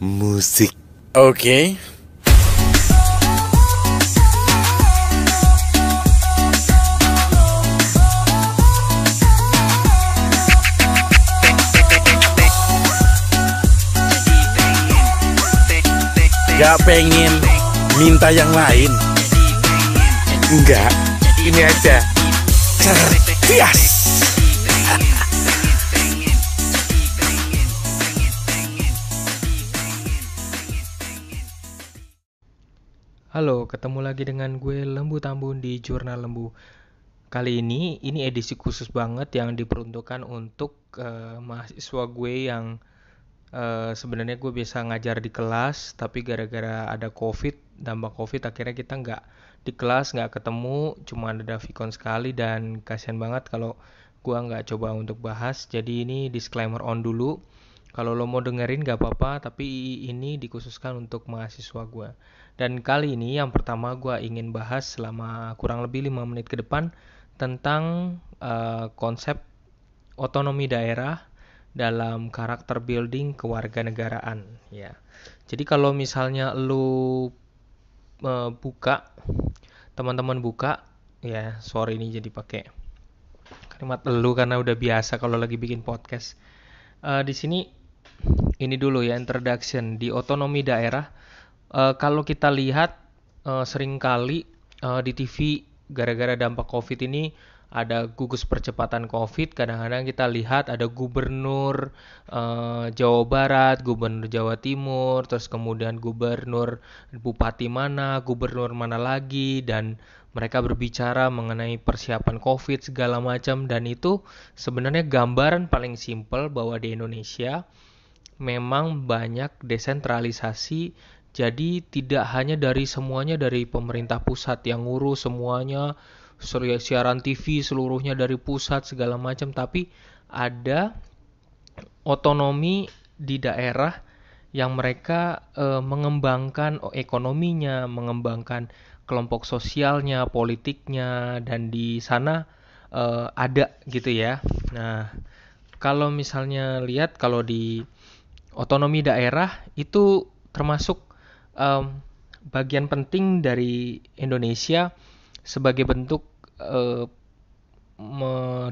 musik. Oke. Gak pengen minta yang lain? Enggak, ini aja. Cerdas. Halo, ketemu lagi dengan gue Lembu Tambun di Jurnal Lembu. Kali ini edisi khusus banget yang diperuntukkan untuk mahasiswa gue yang sebenarnya gue biasa ngajar di kelas, tapi gara-gara ada dampak COVID, akhirnya kita nggak di kelas, nggak ketemu, cuma ada Vicon sekali dan kasihan banget kalau gue nggak coba untuk bahas. Jadi ini disclaimer on dulu. Kalau lo mau dengerin gak apa-apa, tapi ini dikhususkan untuk mahasiswa gue. Dan kali ini yang pertama gue ingin bahas selama kurang lebih 5 menit ke depan tentang konsep otonomi daerah dalam karakter building kewarganegaraan. Ya. Jadi kalau misalnya lo teman-teman buka, ya sorry ini jadi pakai kalimat lu karena udah biasa kalau lagi bikin podcast. Di sini ini dulu ya introduction di otonomi daerah. Kalau kita lihat seringkali di TV gara-gara dampak COVID ini ada gugus percepatan COVID. Kadang-kadang kita lihat ada gubernur Jawa Barat, gubernur Jawa Timur, terus kemudian gubernur bupati mana, gubernur mana lagi, dan mereka berbicara mengenai persiapan COVID segala macam. Dan itu sebenarnya gambaran paling simpel bahwa di Indonesia memang banyak desentralisasi, jadi tidak hanya semuanya dari pemerintah pusat yang ngurus semuanya, siaran TV seluruhnya dari pusat segala macam, tapi ada otonomi di daerah yang mereka mengembangkan ekonominya, mengembangkan kelompok sosialnya, politiknya, dan di sana ada gitu ya. Nah, kalau misalnya lihat kalau di otonomi daerah itu termasuk bagian penting dari Indonesia sebagai bentuk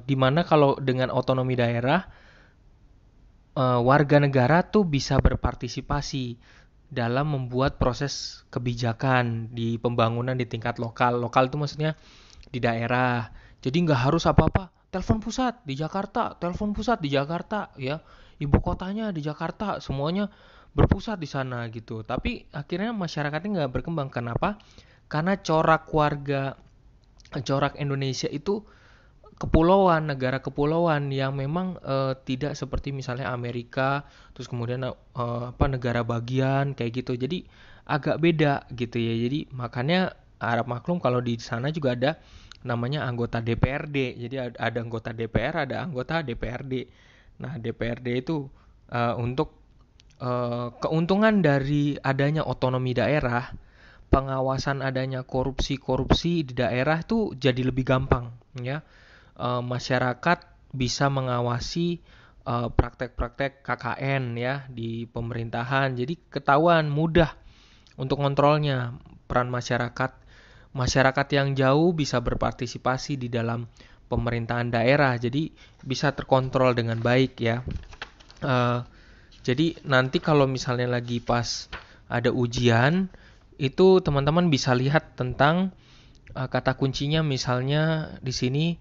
di mana kalau dengan otonomi daerah warga negara tuh bisa berpartisipasi dalam membuat proses kebijakan di pembangunan di tingkat lokal. Lokal itu maksudnya di daerah. Jadi nggak harus apa-apa telepon pusat di Jakarta, telepon pusat di Jakarta, ya. Ibu kotanya di Jakarta, semuanya berpusat di sana gitu. Tapi akhirnya masyarakatnya nggak berkembang. Kenapa? Karena corak Indonesia itu kepulauan, negara kepulauan yang memang tidak seperti misalnya Amerika, terus kemudian negara bagian kayak gitu. Jadi agak beda gitu ya. Jadi makanya harap maklum kalau di sana juga ada namanya anggota DPRD. Jadi ada anggota DPR, ada anggota DPRD. Nah, DPRD itu untuk keuntungan dari adanya otonomi daerah, pengawasan adanya korupsi di daerah itu jadi lebih gampang, ya. Masyarakat bisa mengawasi praktek-praktek KKN ya di pemerintahan. Jadi ketahuan mudah untuk kontrolnya peran masyarakat yang jauh bisa berpartisipasi di dalam pemerintahan daerah, jadi bisa terkontrol dengan baik ya. Jadi nanti kalau misalnya lagi pas ada ujian, itu teman-teman bisa lihat tentang kata kuncinya, misalnya di sini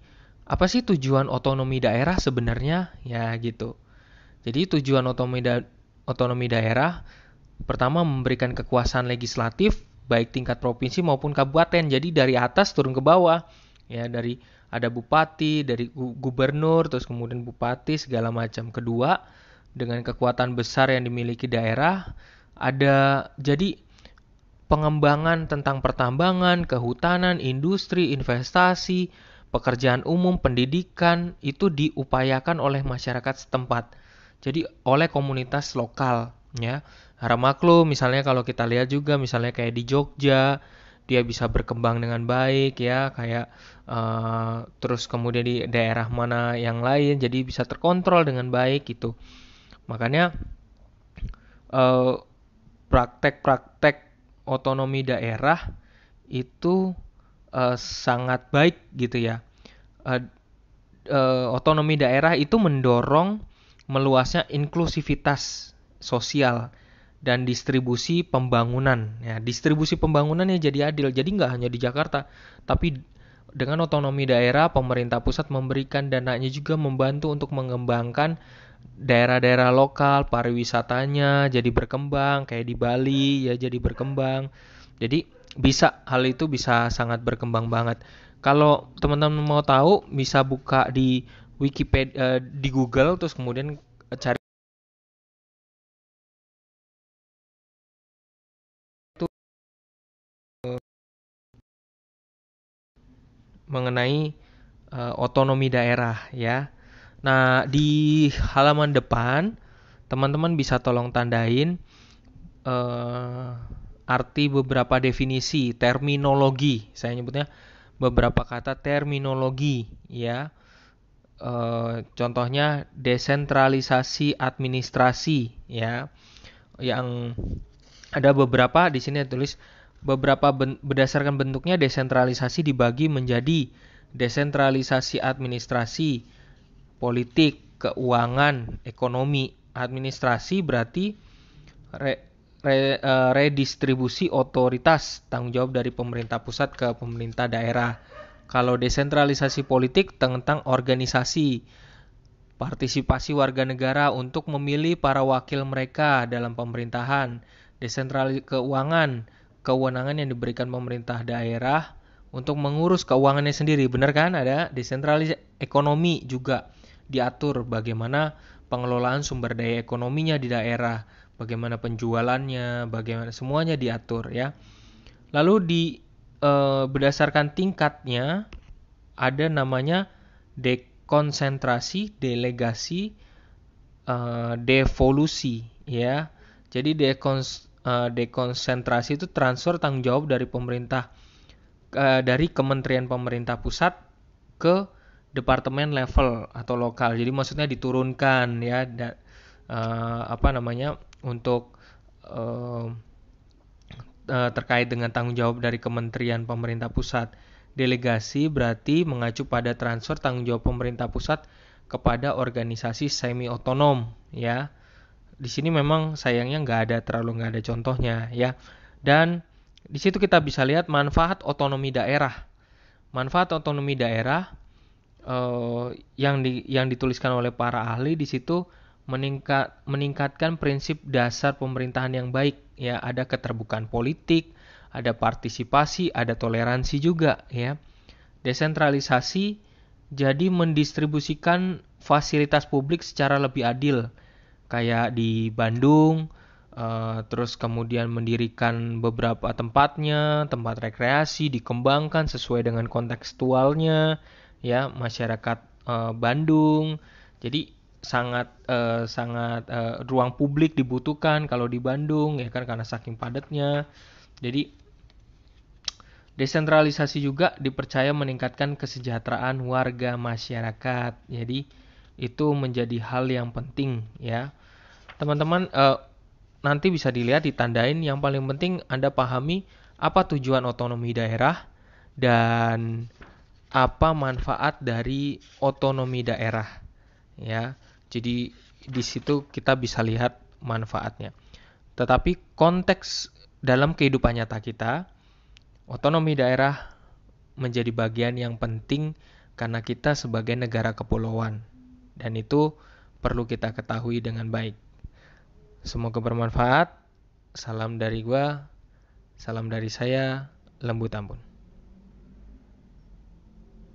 apa sih tujuan otonomi daerah sebenarnya ya gitu. Jadi tujuan otonomi daerah pertama memberikan kekuasaan legislatif baik tingkat provinsi maupun kabupaten. Jadi dari atas turun ke bawah. Ya, dari ada bupati, dari gubernur, terus kemudian bupati segala macam. Kedua, dengan kekuatan besar yang dimiliki daerah, ada jadi pengembangan tentang pertambangan, kehutanan, industri, investasi, pekerjaan umum, pendidikan itu diupayakan oleh masyarakat setempat. Jadi oleh komunitas lokal, ya. Harap maklum, misalnya kalau kita lihat juga misalnya kayak di Jogja, dia bisa berkembang dengan baik ya, kayak terus kemudian di daerah mana yang lain jadi bisa terkontrol dengan baik gitu. Makanya praktek-praktek otonomi daerah itu sangat baik gitu ya. Eh, Otonomi daerah itu mendorong meluasnya inklusivitas sosial dan distribusi pembangunan. Ya, distribusi pembangunannya jadi adil. Jadi nggak hanya di Jakarta, tapi dengan otonomi daerah, pemerintah pusat memberikan dananya juga membantu untuk mengembangkan daerah-daerah lokal, pariwisatanya jadi berkembang, kayak di Bali ya jadi berkembang. Jadi hal itu bisa sangat berkembang banget. Kalau teman-teman mau tahu, bisa buka di Wikipedia, di Google, terus kemudian cari itu mengenai otonomi daerah ya. Nah, di halaman depan teman-teman bisa tolong tandain eh, arti beberapa definisi, terminologi. Saya nyebutnya beberapa kata terminologi ya. Contohnya desentralisasi administrasi ya. Yang ada beberapa di sini tulis beberapa berdasarkan bentuknya desentralisasi dibagi menjadi desentralisasi administrasi, politik, keuangan, ekonomi. Administrasi berarti redistribusi otoritas tanggung jawab dari pemerintah pusat ke pemerintah daerah. Kalau desentralisasi politik tentang organisasi, partisipasi warga negara untuk memilih para wakil mereka dalam pemerintahan. Desentralisasi keuangan, kewenangan yang diberikan pemerintah daerah untuk mengurus keuangannya sendiri. Benar kan? Ada desentralisasi ekonomi juga diatur bagaimana pengelolaan sumber daya ekonominya di daerah, bagaimana penjualannya, bagaimana semuanya diatur ya. Lalu berdasarkan tingkatnya ada namanya dekonsentrasi, delegasi, devolusi ya. Jadi dekonsentrasi itu transfer tanggung jawab dari pemerintah dari kementerian pemerintah pusat ke departemen level atau lokal. Jadi maksudnya diturunkan ya untuk terkait dengan tanggung jawab dari kementerian pemerintah pusat. Delegasi berarti mengacu pada transfer tanggung jawab pemerintah pusat kepada organisasi semi otonom ya. Di sini memang sayangnya nggak ada contohnya ya. Dan di situ kita bisa lihat manfaat otonomi daerah. Manfaat otonomi daerah yang dituliskan oleh para ahli di situ meningkatkan prinsip dasar pemerintahan yang baik ya, ada keterbukaan politik, ada partisipasi, ada toleransi juga ya. Desentralisasi jadi mendistribusikan fasilitas publik secara lebih adil kayak di Bandung, terus kemudian mendirikan beberapa tempat rekreasi dikembangkan sesuai dengan kontekstualnya ya masyarakat Bandung. Jadi sangat ruang publik dibutuhkan kalau di Bandung ya kan karena saking padatnya. Jadi desentralisasi juga dipercaya meningkatkan kesejahteraan warga masyarakat. Jadi itu menjadi hal yang penting ya. Teman-teman nanti bisa dilihat ditandain, yang paling penting Anda pahami apa tujuan otonomi daerah dan apa manfaat dari otonomi daerah ya. Jadi di situ kita bisa lihat manfaatnya. Tetapi konteks dalam kehidupan nyata kita, otonomi daerah menjadi bagian yang penting karena kita sebagai negara kepulauan dan itu perlu kita ketahui dengan baik. Semoga bermanfaat. Salam dari gua, salam dari saya, Lembu Tambun.